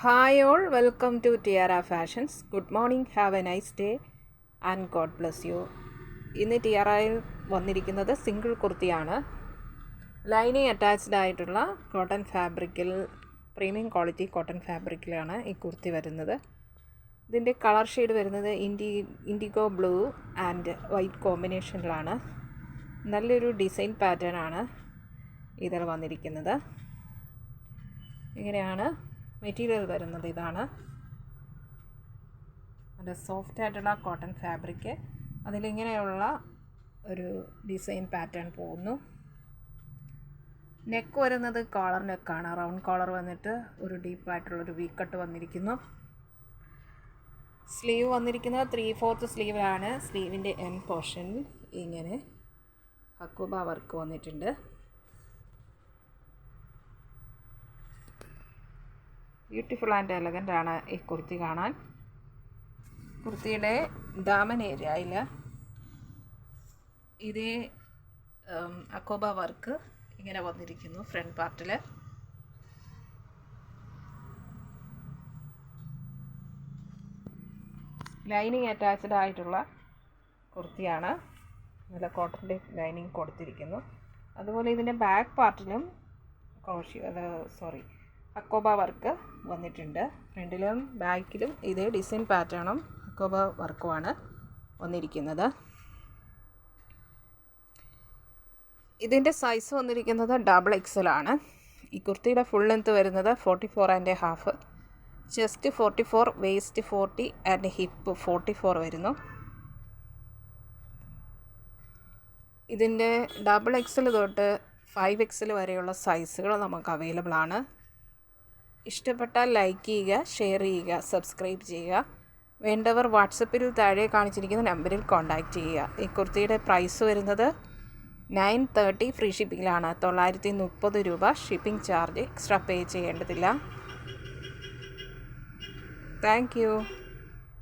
Hi all, welcome to Tiara Fashions. Good morning, have a nice day and God bless you. ഇന്ന് ടിയറയിൽ വന്നിരിക്കുന്നത് single കുർത്തിയാണ്. Lining attached ആയിട്ടുള്ള cotton ഫാബ്രിക്കിൽ, premium quality cotton ഫാബ്രിക്കിലാണ് ഈ കുർത്തി വരുന്നത്. ഇതിൻ്റെ കളർ ഷെയ്ഡ് വരുന്നത് ഇൻഡിഗോ ബ്ലൂ ആൻഡ് വൈറ്റ് കോമ്പിനേഷനിലാണ്. നല്ലൊരു ഡിസൈൻ പാറ്റേൺ ആണ് ഇതിൽ വന്നിരിക്കുന്നത്. ഇങ്ങനെയാണ് മെറ്റീരിയൽ വരുന്നത്. ഇതാണ് നല്ല സോഫ്റ്റ് ആയിട്ടുള്ള കോട്ടൺ ഫാബ്രിക്. അതിലിങ്ങനെയുള്ള ഒരു ഡിസൈൻ പാറ്റേൺ പോകുന്നു. നെക്ക് വരുന്നത് കോളർ നെക്കാണ്. റൗണ്ട് കോളർ വന്നിട്ട് ഒരു ഡീപ്പായിട്ടുള്ളൊരു വി കട്ട് വന്നിരിക്കുന്നു. സ്ലീവ് വന്നിരിക്കുന്നത് 3/4 സ്ലീവിലാണ്. സ്ലീവിൻ്റെ എൻ പോർഷനിൽ ഇങ്ങനെ ഹക്കുബ വർക്ക് വന്നിട്ടുണ്ട്. ബ്യൂട്ടിഫുൾ ആൻഡ് എലഗൻ്റ് ആണ് ഈ കുർത്തി കാണാൻ. കുർത്തിയുടെ ദാമൻ ഏരിയയിൽ ഇതേ അക്കോബ വർക്ക് ഇങ്ങനെ വന്നിരിക്കുന്നു. ഫ്രണ്ട് പാർട്ടിൽ ലൈനിങ് അറ്റാച്ച്ഡ് ആയിട്ടുള്ള കുർത്തിയാണ്. നല്ല കോട്ടൻ്റെ ലൈനിങ് കൊടുത്തിരിക്കുന്നു. അതുപോലെ ഇതിൻ്റെ ബാക്ക് പാർട്ടിലും അക്കോബ വർക്ക് വന്നിട്ടുണ്ട്. ഫ്രണ്ടിലും ബാക്കിലും ഇതേ ഡിസൈൻ പാറ്റേണും അക്കോബ വർക്കുമാണ് വന്നിരിക്കുന്നത്. ഇതിൻ്റെ സൈസ് വന്നിരിക്കുന്നത് XXL ആണ്. ഈ കുർത്തിയുടെ ഫുൾ ലെങ്ത്ത് വരുന്നത് 44.5, ചെസ്റ്റ് 44, വേസ്റ്റ് 40 ആൻഡ് ഹിപ്പ് 44 വരുന്നു. ഇതിൻ്റെ XXL തൊട്ട് 5XL വരെയുള്ള സൈസുകൾ നമുക്ക് അവൈലബിൾ ആണ്. ഇഷ്ടപ്പെട്ടാൽ ലൈക്ക് ചെയ്യുക, ഷെയർ ചെയ്യുക, സബ്സ്ക്രൈബ് ചെയ്യുക. വേണ്ടവർ വാട്സപ്പിൽ താഴെ കാണിച്ചിരിക്കുന്ന നമ്പറിൽ കോൺടാക്റ്റ് ചെയ്യുക. ഈ കുർത്തിയുടെ പ്രൈസ് വരുന്നത് 930 ഫ്രീ ഷിപ്പിങ്ങിലാണ്. 930 രൂപ ഷിപ്പിംഗ് ചാർജ് എക്സ്ട്രാ പേ ചെയ്യേണ്ടതില്ല. Thank you.